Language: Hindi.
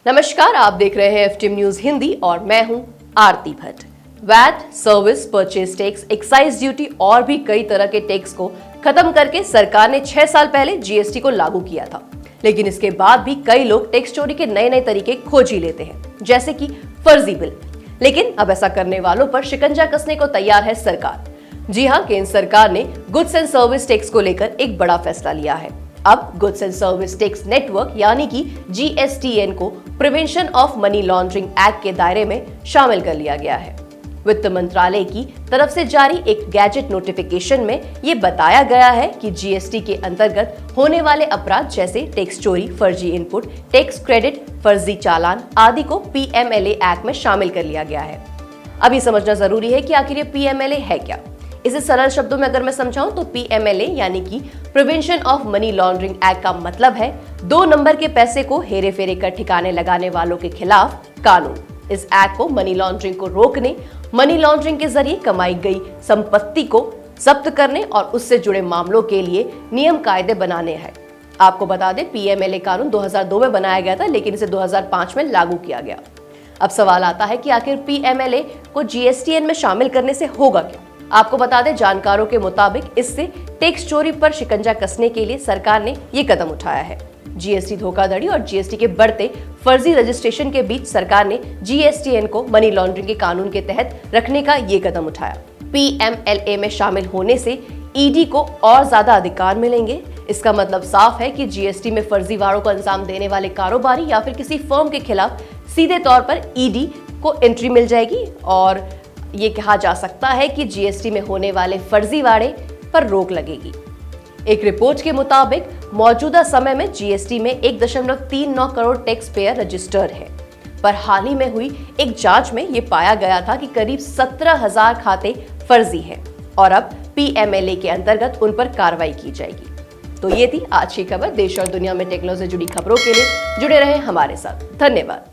नमस्कार, आप देख रहे हैं एफटीएम न्यूज हिंदी और मैं हूं Aarti Bhatt. VAT, service, purchase tax, excise duty और भी कई तरह के टैक्स को खत्म करके सरकार ने 6 साल पहले जीएसटी को लागू किया था। लेकिन इसके बाद भी कई लोग टैक्स चोरी के नए नए तरीके खोज ही लेते हैं, जैसे कि फर्जी बिल। लेकिन अब ऐसा करने वालों पर शिकंजा कसने को तैयार है सरकार। जी हां, केंद्र सरकार ने गुड्स एंड सर्विस टैक्स को लेकर एक बड़ा फैसला लिया है। अब goods and service tax network यानी कि जीएसटीएन को prevention of money laundering act के दायरे में शामिल कर लिया गया है। वित्त मंत्रालय की तरफ से जारी एक गैजेट नोटिफिकेशन में ये बताया गया है कि जीएसटी के अंतर्गत होने वाले अपराध जैसे टैक्स चोरी, फर्जी इनपुट, टैक्स क्रेडिट, फर्जी चालान आदि को पीएमएलए एक्ट में शामिल कर लिया गया है। अब ये समझना जरूरी है कि आखिर ये पीएमएलए है क्या। इसे सरल शब्दों में अगर मैं समझाऊं तो पीएमएलए यानी कि prevention of money laundering act का मतलब है 2 नंबर के पैसे को हेरे फेरे कर ठिकाने लगाने वालों के खिलाफ कानून। इस एक्ट को मनी लॉन्ड्रिंग को रोकने, मनी लॉन्ड्रिंग के जरिए कमाई गई संपत्ति को जब्त करने और उससे जुड़े मामलों के लिए नियम कायदे बनाने हैं। आपको बता दें, पीएमएलए कानून 2002 में बनाया गया था, लेकिन इसे 2005 में लागू किया गया। अब सवाल आता है कि आखिर पीएमएलए को जीएसटीएन में शामिल करने से होगा क्या। आपको बता दें, जानकारों के मुताबिक इससे टैक्स चोरी पर शिकंजा कसने के लिए सरकार ने ये कदम उठाया है। जीएसटी धोखाधड़ी और जीएसटी के बढ़ते फर्जी रजिस्ट्रेशन के बीच सरकार ने जीएसटीएन को मनी लॉन्ड्रिंग के कानून के तहत रखने का ये कदम उठाया। पीएमएलए में शामिल होने से ईडी को और ज्यादा अधिकार मिलेंगे। इसका मतलब साफ है कि जीएसटी में फर्जीवाड़ों को अंजाम देने वाले कारोबारी या फिर किसी फर्म के खिलाफ सीधे तौर पर ईडी को एंट्री मिल जाएगी और ये कहा जा सकता है कि जीएसटी में होने वाले फर्जीवाड़े पर रोक लगेगी। एक रिपोर्ट के मुताबिक मौजूदा समय में जीएसटी में 1.39 करोड़ टैक्स पेयर रजिस्टर्ड है, पर हाल ही में हुई एक जांच में ये पाया गया था कि करीब 17,000 खाते फर्जी हैं और अब पीएमएलए के अंतर्गत उन पर कार्रवाई की जाएगी। तो ये थी आज की खबर। देश और दुनिया में टेक्नोलॉजी से जुड़ी खबरों के लिए जुड़े रहें हमारे साथ। धन्यवाद।